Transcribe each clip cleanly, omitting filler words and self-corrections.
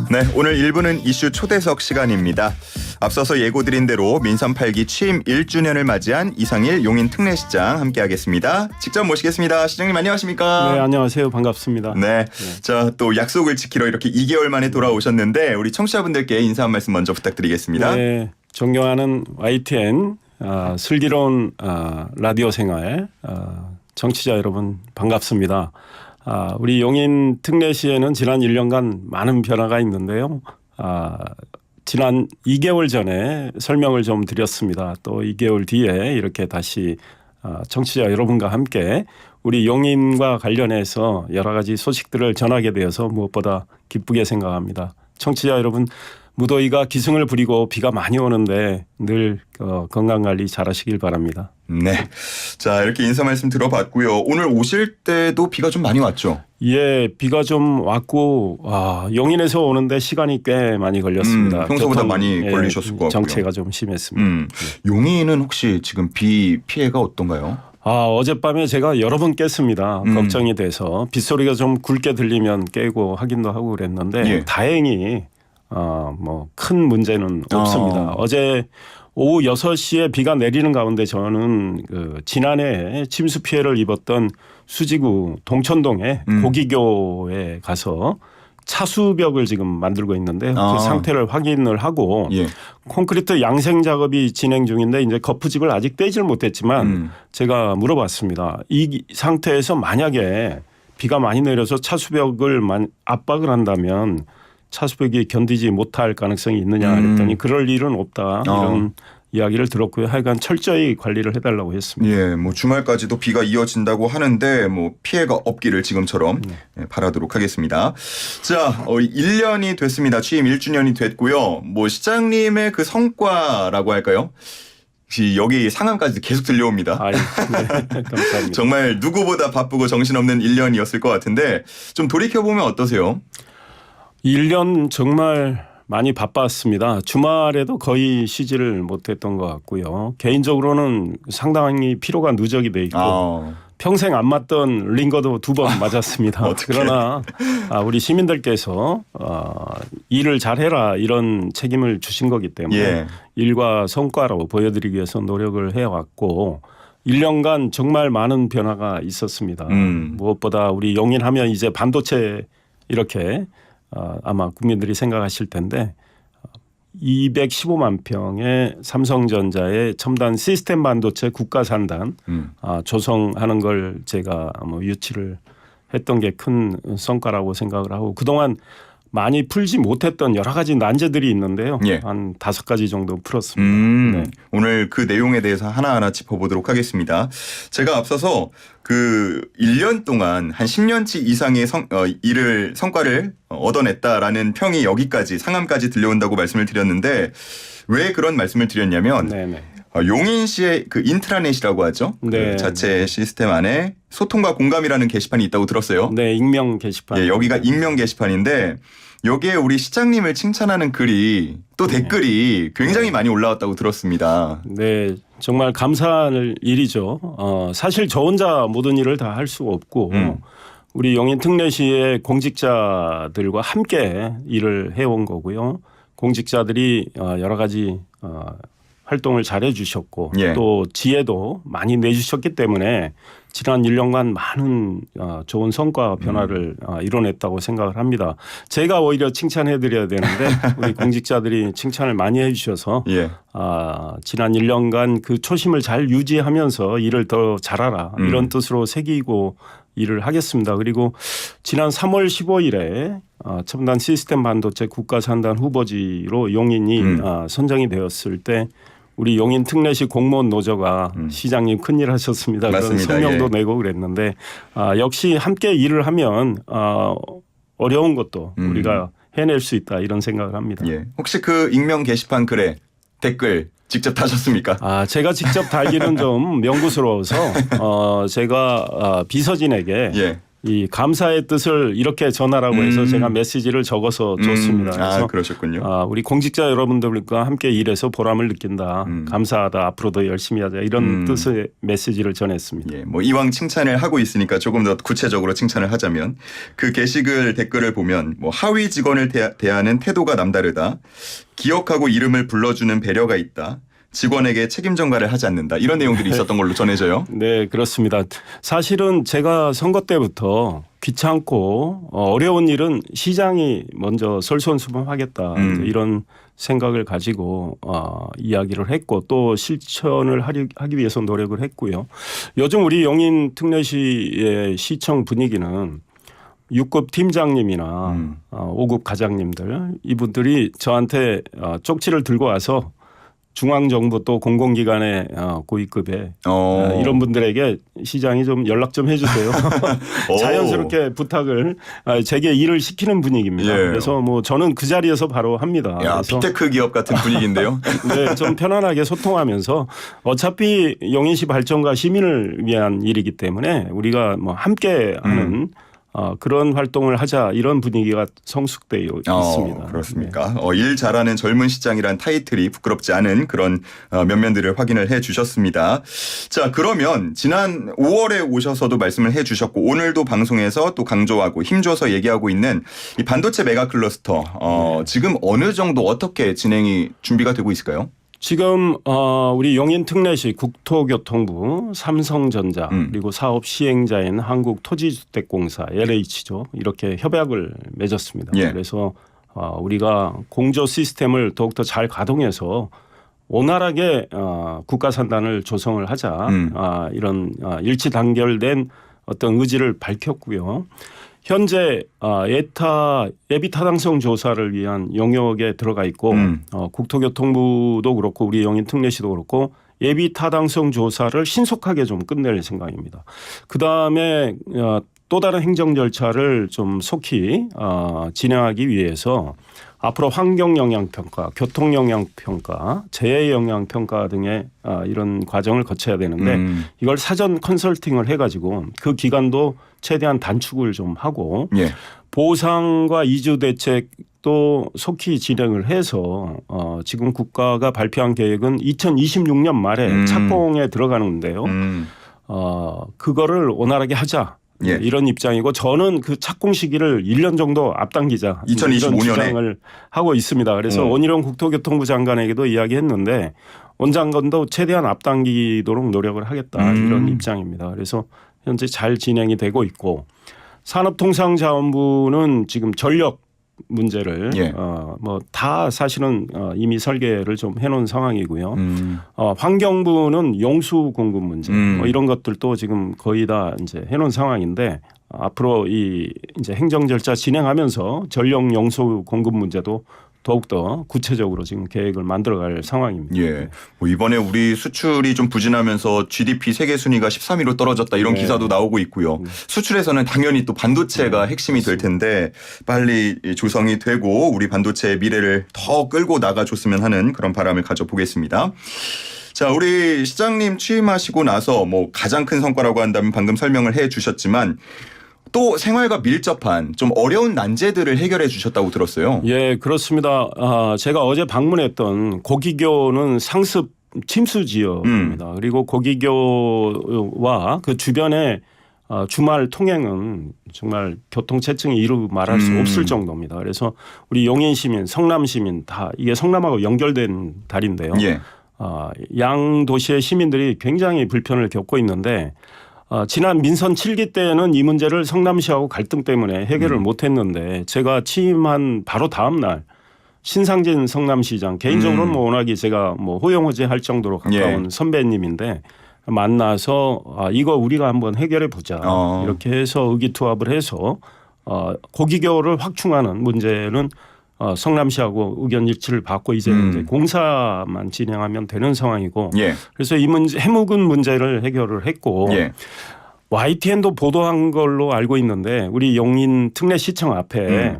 네, 오늘 1부는 이슈 초대석 시간입니다. 앞서서 예고드린 대로 민선 8기 취임 1주년을 맞이한 이상일 용인 특례시장 함께하겠습니다. 직접 모시겠습니다. 시장님 안녕하십니까? 네, 안녕하세요. 반갑습니다. 네, 자, 또 약속을 지키러 이렇게 2개월 만에 돌아오셨는데 우리 청취자분들께 인사 한 말씀 먼저 부탁드리겠습니다. 네, 존경하는 YTN 슬기로운 라디오 생활 청취자 여러분 반갑습니다. 우리 용인 특례시에는 지난 1년간 많은 변화가 있는데요. 지난 2개월 전에 설명을 좀 드렸습니다. 또 2개월 뒤에 이렇게 다시 청취자 여러분과 함께 우리 용인과 관련해서 여러 가지 소식들을 전하게 되어서 무엇보다 기쁘게 생각합니다. 청취자 여러분, 무더위가 기승을 부리고 비가 많이 오는데 늘 건강관리 잘하시길 바랍니다. 네, 자 이렇게 인사 말씀 들어봤고요. 오늘 오실 때도 비가 좀 많이 왔죠? 예, 비가 좀 왔고 용인에서 오는데 시간이 꽤 많이 걸렸습니다. 평소보다 많이 걸리셨을 것 같고요. 정체가 좀 심했습니다. 용인은 혹시 지금 비 피해가 어떤가요? 어젯밤에 제가 여러 번 깼습니다. 걱정이 돼서 빗소리가 좀 굵게 들리면 깨고 확인도 하고 그랬는데 예. 다행히 뭐 큰 문제는 없습니다. 어제 오후 6시에 비가 내리는 가운데 저는 지난해 침수 피해를 입었던 수지구 동천동의 고기교에 가서 차수벽을 지금 만들고 있는데 그 상태를 확인을 하고 예. 콘크리트 양생 작업이 진행 중인데 이제 거푸집을 아직 떼질 못했지만 제가 물어봤습니다. 이 상태에서 만약에 비가 많이 내려서 차수벽을 압박을 한다면 차수벽이 견디지 못할 가능성이 있느냐 그랬더니 그럴 일은 없다 이런 이야기를 들었고요. 하여간 철저히 관리를 해달라고 했습니다. 예, 뭐 주말까지도 비가 이어진다고 하는데 뭐 피해가 없기를 지금처럼 바라도록 하겠습니다. 자, 1년이 됐습니다. 취임 1주년이 됐고요. 뭐 시장님의 그 성과라고 할까요? 여기 상암까지 계속 들려옵니다. 네, 감사합니다. 정말 누구보다 바쁘고 정신없는 1년이었을 것 같은데 좀 돌이켜보면 어떠세요? 1년 정말 많이 바빴습니다. 주말에도 거의 쉬지를 못했던 것 같고요. 개인적으로는 상당히 피로가 누적이 돼 있고 평생 안 맞던 링거도 2번 맞았습니다. 그러나 우리 시민들께서 일을 잘해라 이런 책임을 주신 거기 때문에 일과 성과로 보여드리기 위해서 노력을 해왔고 1년간 정말 많은 변화가 있었습니다. 무엇보다 우리 용인하면 이제 반도체 이렇게 아마 국민들이 생각하실 텐데 215만 평의 삼성전자의 첨단 시스템 반도체 국가산단 조성하는 걸 제가 유치를 했던 게 큰 성과라고 생각을 하고 그동안 많이 풀지 못했던 여러 가지 난제들이 있는데요. 한 5가지 정도 풀었습니다. 네. 오늘 그 내용에 대해서 하나하나 짚어보도록 하겠습니다. 제가 앞서서 그 1년 동안 한 10년치 이상의 성과를 얻어냈다라는 평이 여기까지 상암까지 들려온다고 말씀을 드렸는데 왜 그런 말씀을 드렸냐면 용인시의 그 인트라넷이라고 하죠. 그 자체 시스템 안에 소통과 공감이라는 게시판이 있다고 들었어요. 네, 익명 게시판. 예, 여기가 익명 게시판인데 여기에 우리 시장님을 칭찬하는 글이 또 댓글이 굉장히 많이 올라왔다고 들었습니다. 네, 정말 감사할 일이죠. 사실 저 혼자 모든 일을 다 할 수가 없고 우리 용인 특례시의 공직자들과 함께 일을 해온 거고요. 공직자들이 여러 가지 활동을 잘해 주셨고 또 지혜도 많이 내주셨기 때문에 지난 1년간 많은 좋은 성과 변화를 이뤄냈다고 생각을 합니다. 제가 오히려 칭찬해 드려야 되는데 우리 공직자들이 칭찬을 많이 해 주셔서 지난 1년간 그 초심을 잘 유지하면서 일을 더 잘하라 이런 뜻으로 새기고 일을 하겠습니다. 그리고 지난 3월 15일에 첨단 시스템 반도체 국가산단 후보지로 용인이 선정이 되었을 때 우리 용인 특례시 공무원 노조가 시장님 큰일 하셨습니다. 그런 성명도 내고 그랬는데 역시 함께 일을 하면 어려운 것도 우리가 해낼 수 있다 이런 생각을 합니다. 혹시 그 익명 게시판 글에 댓글 직접 다셨습니까? 제가 직접 달기는 좀 명구스러워서 제가 비서진에게 이 감사의 뜻을 이렇게 전하라고 해서 제가 메시지를 적어서 줬습니다. 그래서 그러셨군요. 우리 공직자 여러분들과 함께 일해서 보람을 느낀다. 감사하다. 앞으로도 열심히 하자. 이런 뜻의 메시지를 전했습니다. 예, 뭐 이왕 칭찬을 하고 있으니까 조금 더 구체적으로 칭찬을 하자면 그 게시글 댓글을 보면 뭐 하위 직원을 대하는 태도가 남다르다. 기억하고 이름을 불러주는 배려가 있다. 직원에게 책임 전가를 하지 않는다. 이런 내용들이 있었던 걸로 전해져요. 네, 그렇습니다. 사실은 제가 선거 때부터 귀찮고 어려운 일은 시장이 먼저 솔선수범하겠다. 이런 생각을 가지고 이야기를 했고 또 실천을 하기 위해서 노력을 했고요. 요즘 우리 용인 특례시의 시청 분위기는 6급 팀장님이나 5급 과장님들 이분들이 저한테 쪽지를 들고 와서 중앙정부 또 공공기관의 고위급에 이런 분들에게 시장이 좀 연락 좀 해주세요. 자연스럽게 부탁을 제게 일을 시키는 분위기입니다. 예. 그래서 뭐 저는 그 자리에서 바로 합니다. 야, 그래서 빅테크 기업 같은 분위기인데요. 네, 좀 편안하게 소통하면서 어차피 용인시 발전과 시민을 위한 일이기 때문에 우리가 뭐 함께하는 그런 활동을 하자 이런 분위기가 성숙되어 있습니다. 그렇습니까? 일 잘하는 젊은 시장이란 타이틀이 부끄럽지 않은 그런 면면들을 확인을 해 주셨습니다. 자, 그러면 지난 5월에 오셔서도 말씀을 해 주셨고 오늘도 방송에서 또 강조하고 힘줘서 얘기하고 있는 이 반도체 메가 클러스터 지금 어느 정도 어떻게 진행이 준비가 되고 있을까요? 지금 우리 용인 특례시 국토교통부, 삼성전자 그리고 사업 시행자인 한국토지주택공사 LH죠. 이렇게 협약을 맺었습니다. 예. 그래서 우리가 공조 시스템을 더욱더 잘 가동해서 원활하게 국가산단을 조성을 하자 이런 일치 단결된 어떤 의지를 밝혔고요. 현재 예비 타당성 조사를 위한 영역에 들어가 있고 국토교통부도 그렇고 우리 용인 특례시도 그렇고 예비 타당성 조사를 신속하게 좀 끝낼 생각입니다. 그다음에 또 다른 행정 절차를 좀 속히 진행하기 위해서 앞으로 환경영향평가, 교통영향평가, 재해영향평가 등의 이런 과정을 거쳐야 되는데 이걸 사전 컨설팅을 해가지고 그 기간도 최대한 단축을 좀 하고 예. 보상과 이주 대책도 속히 진행을 해서 지금 국가가 발표한 계획은 2026년 말에 착공에 들어가는데요. 그거를 원활하게 하자. 예. 이런 입장이고 저는 그 착공 시기를 1년 정도 앞당기자 2025년에 이런 주장을 하고 있습니다. 그래서 원희룡 국토교통부 장관에게도 이야기했는데 원 장관도 최대한 앞당기도록 노력을 하겠다 이런 입장입니다. 그래서 현재 잘 진행이 되고 있고 산업통상자원부는 지금 전력 문제를 예. 뭐 다 사실은 이미 설계를 좀 해놓은 상황이고요. 환경부는 용수 공급 문제 뭐 이런 것들도 지금 거의 다 이제 해놓은 상황인데 앞으로 이 이제 행정 절차 진행하면서 전력 용수 공급 문제도 더욱더 구체적으로 지금 계획을 만들어갈 상황입니다. 예. 뭐 이번에 우리 수출이 좀 부진하면서 GDP 세계 순위가 13위로 떨어졌다 이런 기사도 나오고 있고요. 수출에서는 당연히 또 반도체가 핵심이 될 텐데 빨리 조성이 되고 우리 반도체의 미래를 더 끌고 나가줬으면 하는 그런 바람을 가져보겠습니다. 자, 우리 시장님 취임하시고 나서 뭐 가장 큰 성과라고 한다면 방금 설명을 해 주셨지만 또 생활과 밀접한 좀 어려운 난제들을 해결해 주셨다고 들었어요. 예, 그렇습니다. 제가 어제 방문했던 고기교는 상습 침수 지역입니다. 그리고 고기교와 그 주변에 주말 통행은 정말 교통체증이 이루 말할 수 없을 정도입니다. 그래서 우리 용인 시민, 성남 시민 다 이게 성남하고 연결된 다리인데요. 예. 양 도시의 시민들이 굉장히 불편을 겪고 있는데 지난 민선 7기 때는 이 문제를 성남시하고 갈등 때문에 해결을 못했는데 제가 취임한 바로 다음 날 신상진 성남시장 개인적으로는 뭐 워낙에 제가 뭐 호용호제할 정도로 가까운 예. 선배님인데 만나서 이거 우리가 한번 해결해 보자 이렇게 해서 의기투합을 해서 고기교를 확충하는 문제는 성남시하고 의견 일치를 받고 이제 공사만 진행하면 되는 상황이고 예. 그래서 이 문제 해묵은 문제를 해결을 했고 예. YTN도 보도한 걸로 알고 있는데 우리 용인 특례시청 앞에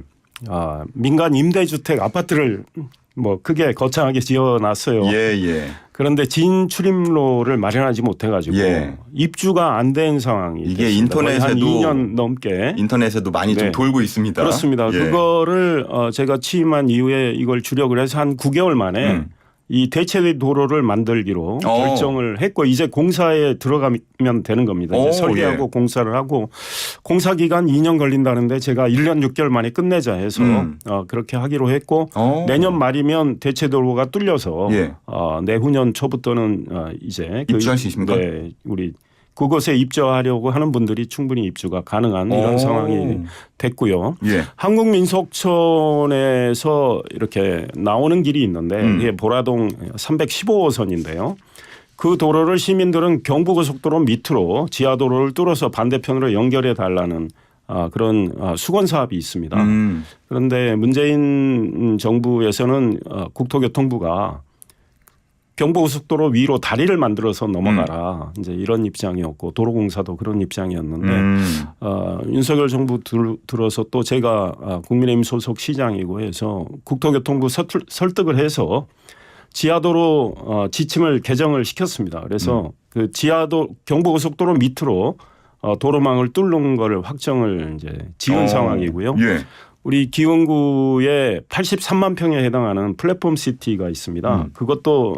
민간 임대주택 아파트를 뭐 크게 거창하게 지어놨어요. 예. 그런데 진출입로를 마련하지 못해가지고 예. 입주가 안 된 상황이 이게 됐습니다. 거의 한 인터넷에도 2년 넘게. 인터넷에도 많이 좀 네. 돌고 있습니다. 그렇습니다. 예. 그거를 제가 취임한 이후에 이걸 주력을 해서 한 9개월 만에 이 대체 도로를 만들기로 결정을 했고 이제 공사에 들어가면 되는 겁니다. 이제 설계하고 예. 공사를 하고 공사 기간 2년 걸린다는데 제가 1년 6개월 만에 끝내자 해서 그렇게 하기로 했고 내년 말이면 대체 도로가 뚫려서 예. 내후년 초부터는 이제 입주할 수 있습니까? 네, 우리 그곳에 입주하려고 하는 분들이 충분히 입주가 가능한 이런 상황이 됐고요. 예. 한국민속촌에서 이렇게 나오는 길이 있는데 이게 보라동 315호선인데요. 그 도로를 시민들은 경부고속도로 밑으로 지하도로를 뚫어서 반대편으로 연결해 달라는 그런 수건 사업이 있습니다. 그런데 문재인 정부에서는 국토교통부가 경부고속도로 위로 다리를 만들어서 넘어가라. 이제 이런 입장이었고 도로공사도 그런 입장이었는데 윤석열 정부 들어서 또 제가 국민의힘 소속 시장이고 해서 국토교통부 설득을 해서 지하도로 지침을 개정을 시켰습니다. 그래서 그 지하도 경부고속도로 밑으로 도로망을 뚫는 거를 확정을 이제 지은 상황이고요. 예. 우리 기흥구에 83만 평에 해당하는 플랫폼 시티가 있습니다. 그것도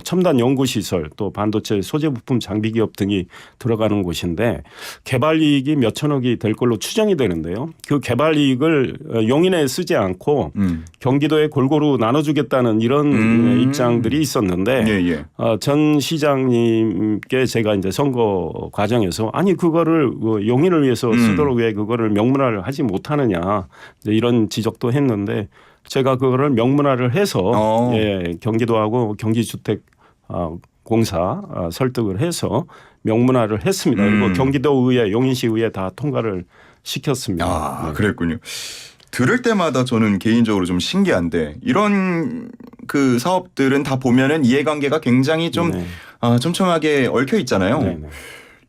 첨단 연구시설 또 반도체 소재 부품 장비 기업 등이 들어가는 곳인데 개발 이익이 몇 천억이 될 걸로 추정이 되는데요. 그 개발 이익을 용인에 쓰지 않고 경기도에 골고루 나눠주겠다는 이런 입장들이 있었는데 예. 전 시장님께 제가 이제 선거 과정에서 아니 그거를 용인을 위해서 쓰도록 왜 그거를 명문화를 하지 못하느냐 이런 지적도 했는데 제가 그거를 명문화를 해서 예, 경기도하고 경기주택공사 설득을 해서 명문화를 했습니다. 그리고 경기도의회, 용인시의회 다 통과를 시켰습니다. 네. 그랬군요. 들을 때마다 저는 개인적으로 좀 신기한데 이런 그 사업들은 다 보면은 이해관계가 굉장히 좀 네. 촘촘하게 얽혀 있잖아요. 네네.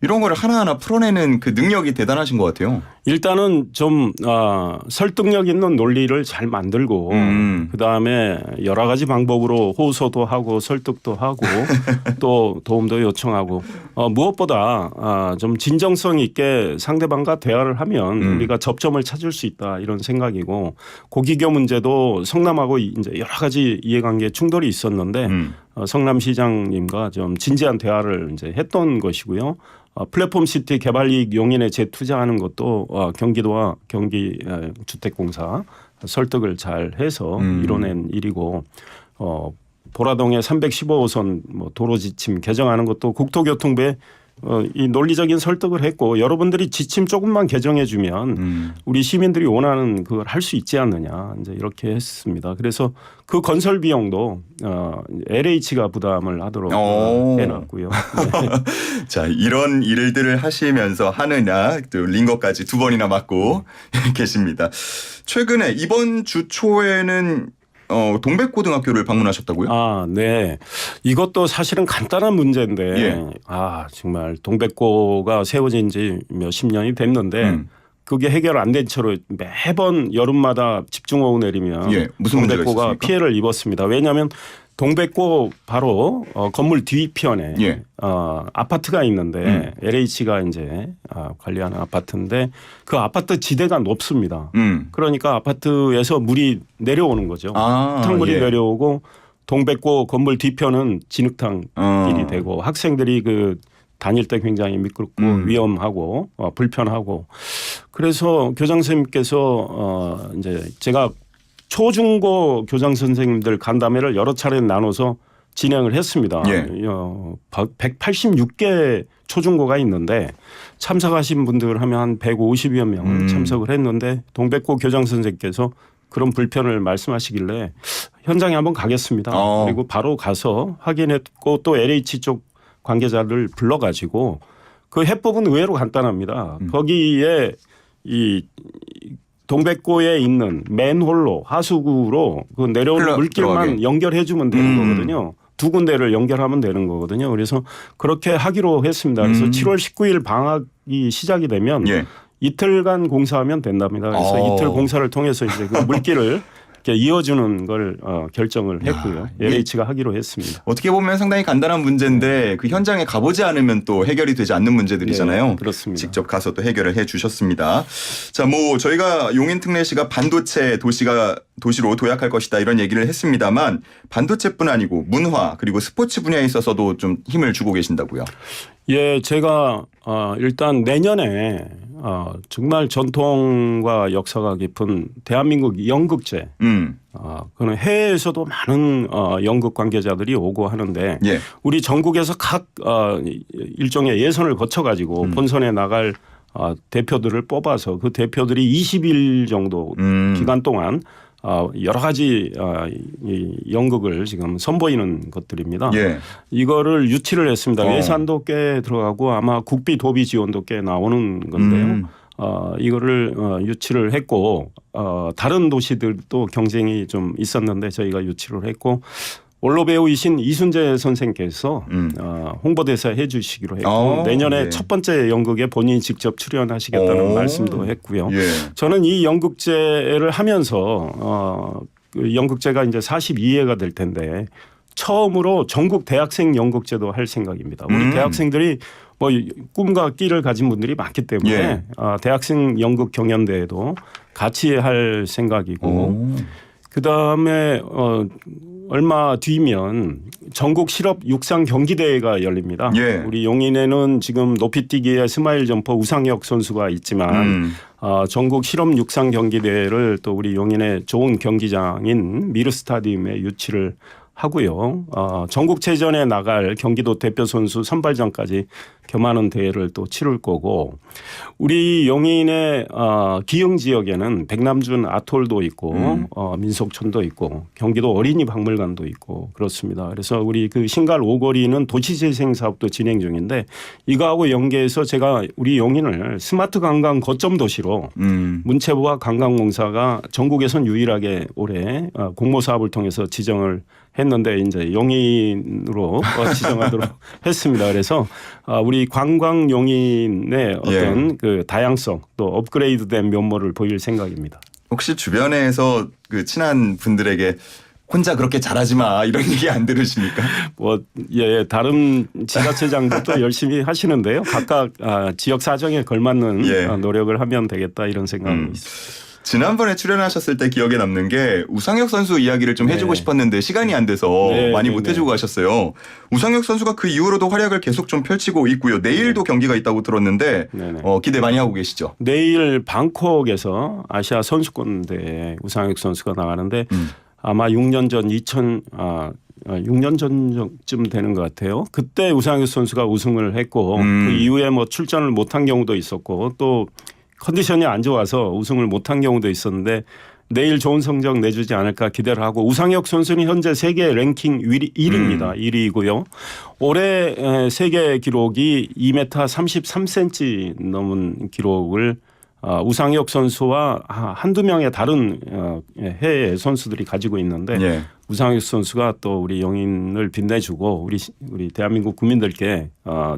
이런 걸 하나하나 풀어내는 그 능력이 대단하신 것 같아요. 일단은 좀 설득력 있는 논리를 잘 만들고 그다음에 여러 가지 방법으로 호소도 하고 설득도 하고 또 도움도 요청하고 무엇보다 좀 진정성 있게 상대방과 대화를 하면 우리가 접점을 찾을 수 있다 이런 생각이고 고기교 문제도 성남하고 이제 여러 가지 이해관계 충돌이 있었는데 성남시장님과 좀 진지한 대화를 이제 했던 것이고요. 플랫폼 시티 개발 이익 용인에 재투자하는 것도 경기도와 경기주택공사 설득을 잘 해서 이뤄낸 일이고 보라동의 315호선 뭐 도로 지침 개정하는 것도 국토교통부에 이 논리적인 설득을 했고 여러분들이 지침 조금만 개정해 주면 우리 시민들이 원하는 그걸 할 수 있지 않느냐 이제 이렇게 했습니다. 그래서 그 건설 비용도 LH가 부담을 하도록 해놨고요. 네. 자, 이런 일들을 하시면서 하느냐 린 것까지 2번이나 맡고 계십니다. 최근에 이번 주 초에는 동백고등학교를 방문하셨다고요? 네. 이것도 사실은 간단한 문제인데, 예. 정말 동백고가 세워진 지 몇십 년이 됐는데, 그게 해결 안 된 채로 매번 여름마다 집중호우 내리면 무슨 문제가 동백고가 있었습니까? 피해를 입었습니다. 왜냐하면 동백고 바로 건물 뒤편에 아파트가 있는데 LH가 이제 관리하는 아파트인데 그 아파트 지대가 높습니다. 그러니까 아파트에서 물이 내려오는 거죠. 탕물이 내려오고 동백고 건물 뒤편은 진흙탕길이 되고 학생들이 그 다닐 때 굉장히 미끄럽고 위험하고 불편하고 그래서 교장 선생님께서 이제 제가 초중고 교장 선생님들 간담회를 여러 차례 나눠서 진행을 했습니다. 186개 초중고가 있는데 참석하신 분들 하면 한 150여 명 참석을 했는데 동백고 교장 선생님께서 그런 불편을 말씀하시길래 현장에 한번 가겠습니다. 그리고 바로 가서 확인했고 또 LH 쪽 관계자를 불러가지고 그 해법은 의외로 간단합니다. 거기에 이 동백고에 있는 맨홀로 하수구로 그 내려오는 물길만 연결해 주면 되는 거거든요. 두 군데를 연결하면 되는 거거든요. 그래서 그렇게 하기로 했습니다. 그래서 7월 19일 방학이 시작이 되면 이틀간 공사하면 된답니다. 그래서 이틀 공사를 통해서 이제 그 물길을 이렇게 이어주는 걸 결정을 했고요. LH가 하기로 했습니다. 어떻게 보면 상당히 간단한 문제인데 그 현장에 가보지 않으면 또 해결이 되지 않는 문제들이잖아요. 네, 그렇습니다. 직접 가서 또 해결을 해 주셨습니다. 자, 뭐 저희가 용인특례시가 반도체 도시로 도약할 것이다 이런 얘기를 했습니다만 반도체뿐 아니고 문화 그리고 스포츠 분야에 있어서도 좀 힘을 주고 계신다고요. 예, 제가 일단 내년에 정말 전통과 역사가 깊은 대한민국 연극제. 그는 해외에서도 많은 연극 관계자들이 오고 하는데 예. 우리 전국에서 각 일종의 예선을 거쳐가지고 본선에 나갈 대표들을 뽑아서 그 대표들이 20일 정도 기간 동안 여러 가지 이 연극을 지금 선보이는 것들입니다. 예. 이거를 유치를 했습니다. 예산도 꽤 들어가고 아마 국비 도비 지원도 꽤 나오는 건데요. 이거를 유치를 했고 다른 도시들도 경쟁이 좀 있었는데 저희가 유치를 했고 원로 배우이신 이순재 선생께서 홍보대사 해주시기로 했고 내년에 예. 첫 번째 연극에 본인이 직접 출연하시겠다는 말씀도 했고요. 예. 저는 이 연극제를 하면서 그 연극제가 이제 42회가 될 텐데 처음으로 전국 대학생 연극제도 할 생각입니다. 우리 대학생들이 뭐 꿈과 끼를 가진 분들이 많기 때문에 예. 대학생 연극 경연대회도 같이 할 생각이고 그다음에 얼마 뒤면 전국 실업 육상 경기대회가 열립니다. 예. 우리 용인에는 지금 높이뛰기의 스마일 점퍼 우상혁 선수가 있지만 전국 실업 육상 경기대회를 또 우리 용인의 좋은 경기장인 미르 스타디움에 유치를 하고요. 전국체전에 나갈 경기도 대표 선수 선발전까지 겸하는 대회를 또 치를 거고 우리 용인의 기흥 지역에는 백남준 아톨도 있고 민속촌도 있고 경기도 어린이 박물관도 있고 그렇습니다. 그래서 우리 그 신갈 오거리는 도시재생 사업도 진행 중인데 이거하고 연계해서 제가 우리 용인을 스마트 관광 거점 도시로 문체부와 관광공사가 전국에선 유일하게 올해 공모 사업을 통해서 지정을 했는데 이제 용인으로 지정하도록 했습니다. 그래서 우리 관광 용인의 어떤 그 다양성 또 업그레이드된 면모를 보일 생각입니다. 혹시 주변에서 그 친한 분들에게 혼자 그렇게 잘하지 마 이런 얘기 안 들으십니까? 예, 다른 지자체장들도 열심히 하시는데요. 각각 지역 사정에 걸맞는 노력을 하면 되겠다 이런 생각이 있습니다. 지난번에 출연하셨을 때 기억에 남는 게 우상혁 선수 이야기를 좀 해주고 싶었는데 시간이 안 돼서 많이 못 해주고 가셨어요. 우상혁 선수가 그 이후로도 활약을 계속 좀 펼치고 있고요. 내일도 경기가 있다고 들었는데 기대 많이 하고 계시죠? 내일 방콕에서 아시아 선수권대회 우상혁 선수가 나가는데 아마 6년 전 6년 전쯤 되는 것 같아요. 그때 우상혁 선수가 우승을 했고 그 이후에 뭐 출전을 못한 경우도 있었고 또 컨디션이 안 좋아서 우승을 못한 경우도 있었는데 내일 좋은 성적 내주지 않을까 기대를 하고 우상혁 선수는 현재 세계 랭킹 1위입니다. 1위이고요. 올해 세계 기록이 2m 33cm 넘은 기록을 우상혁 선수와 한두 명의 다른 해외 선수들이 가지고 있는데 우상혁 선수가 또 우리 용인을 빛내주고 우리 대한민국 국민들께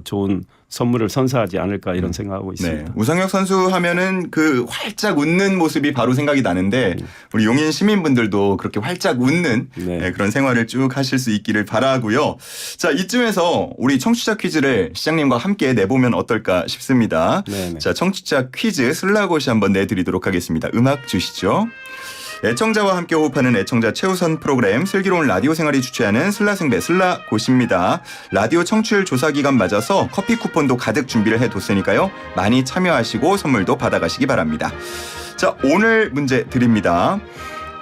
좋은 선물을 선사하지 않을까 이런 생각하고 있습니다. 우상혁 선수 하면은 그 활짝 웃는 모습이 바로 생각이 나는데 우리 용인 시민분들도 그렇게 활짝 웃는 그런 생활을 쭉 하실 수 있기를 바라고요. 자, 이쯤에서 우리 청취자 퀴즈를 시장님과 함께 내보면 어떨까 싶습니다. 자, 청취자 퀴즈 슬라고시 한번 내드리도록 하겠습니다. 음악 주시죠. 애청자와 함께 호흡하는 애청자 최우선 프로그램 슬기로운 라디오 생활이 주최하는 슬라승배 슬라고시입니다. 라디오 청취율 조사 기간 맞아서 커피 쿠폰도 가득 준비를 해뒀으니까요. 많이 참여하시고 선물도 받아가시기 바랍니다. 자, 오늘 문제 드립니다.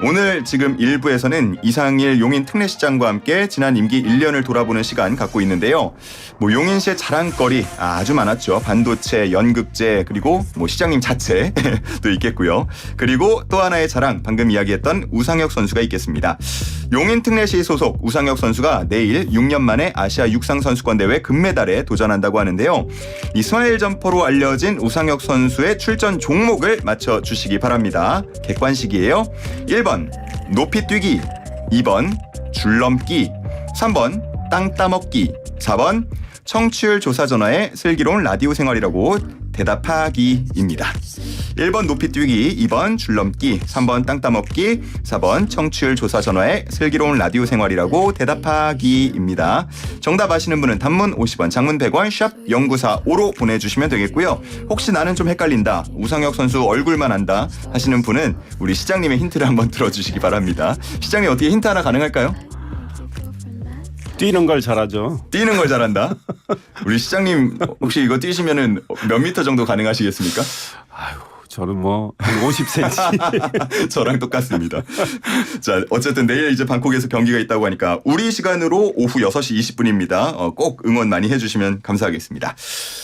오늘 지금 1부에서는 이상일 용인 특례시장과 함께 지난 임기 1년을 돌아보는 시간 갖고 있는데요. 뭐 용인시의 자랑거리 아주 많았죠. 반도체, 연극제, 그리고 뭐 시장님 자체도 있겠고요. 그리고 또 하나의 자랑, 방금 이야기했던 우상혁 선수가 있겠습니다. 용인 특례시 소속 우상혁 선수가 내일 6년 만에 아시아 육상선수권대회 금메달에 도전한다고 하는데요. 이 스마일 점퍼로 알려진 우상혁 선수의 출전 종목을 맞춰주시기 바랍니다. 객관식이에요. 1번 높이뛰기, 2번 줄넘기, 3번 땅 따먹기, 4번 청취율 조사 전화에 슬기로운 라디오 생활이라고 대답하기입니다. 1번 높이뛰기, 2번 줄넘기, 3번 땅 따먹기, 4번 청취율 조사 전화에 슬기로운 라디오 생활이라고 대답하기입니다. 정답 아시는 분은 단문 50원, 장문 100원, 샵 0945로 보내주시면 되겠고요. 혹시 나는 좀 헷갈린다, 우상혁 선수 얼굴만 안다 하시는 분은 우리 시장님의 힌트를 한번 들어주시기 바랍니다. 시장님 어떻게 힌트 하나 가능할까요? 뛰는 걸 잘하죠. 뛰는 걸 잘한다. 우리 시장님 혹시 이거 뛰시면은 몇 미터 정도 가능하시겠습니까? 아유, 저는 뭐 50cm. 저랑 똑같습니다. 자, 어쨌든 내일 이제 방콕에서 경기가 있다고 하니까 우리 시간으로 오후 6시 20분입니다. 꼭 응원 많이 해주시면 감사하겠습니다.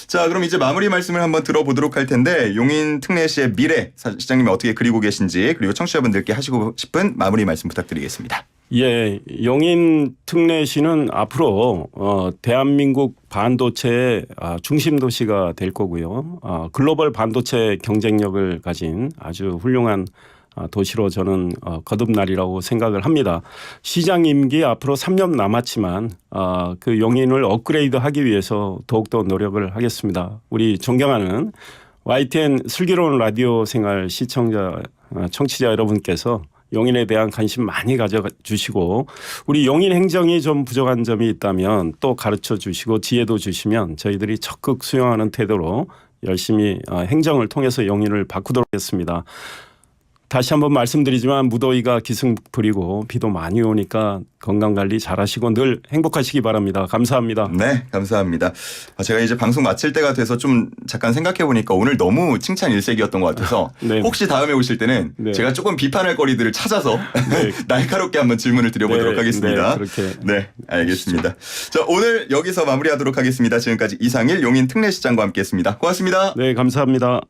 자, 그럼 이제 마무리 말씀을 한번 들어보도록 할 텐데 용인 특례시의 미래 시장님이 어떻게 그리고 계신지, 그리고 청취자분들께 하시고 싶은 마무리 말씀 부탁드리겠습니다. 예, 용인 특례시는 앞으로 대한민국 반도체의 중심 도시가 될 거고요. 글로벌 반도체 경쟁력을 가진 아주 훌륭한 도시로 저는 거듭날이라고 생각을 합니다. 시장 임기 앞으로 3년 남았지만 그 용인을 업그레이드하기 위해서 더욱더 노력을 하겠습니다. 우리 존경하는 YTN 슬기로운 라디오 생활 시청자, 청취자 여러분께서 용인에 대한 관심 많이 가져주시고, 우리 용인 행정이 좀 부족한 점이 있다면 또 가르쳐 주시고 지혜도 주시면 저희들이 적극 수용하는 태도로 열심히 행정을 통해서 용인을 바꾸도록 하겠습니다. 다시 한번 말씀드리지만 무더위가 기승부리고 비도 많이 오니까 건강관리 잘하시고 늘 행복하시기 바랍니다. 감사합니다. 네, 감사합니다. 제가 이제 방송 마칠 때가 돼서 좀 잠깐 생각해보니까 오늘 너무 칭찬 일색이었던 것 같아서 네. 혹시 다음에 오실 때는 네. 제가 조금 비판할 거리들을 찾아서 네. 날카롭게 한번 질문을 드려보도록 네, 하겠습니다. 네, 그렇게 네, 알겠습니다. 자, 오늘 여기서 마무리하도록 하겠습니다. 지금까지 이상일 용인 특례시장과 함께했습니다. 고맙습니다. 네, 감사합니다.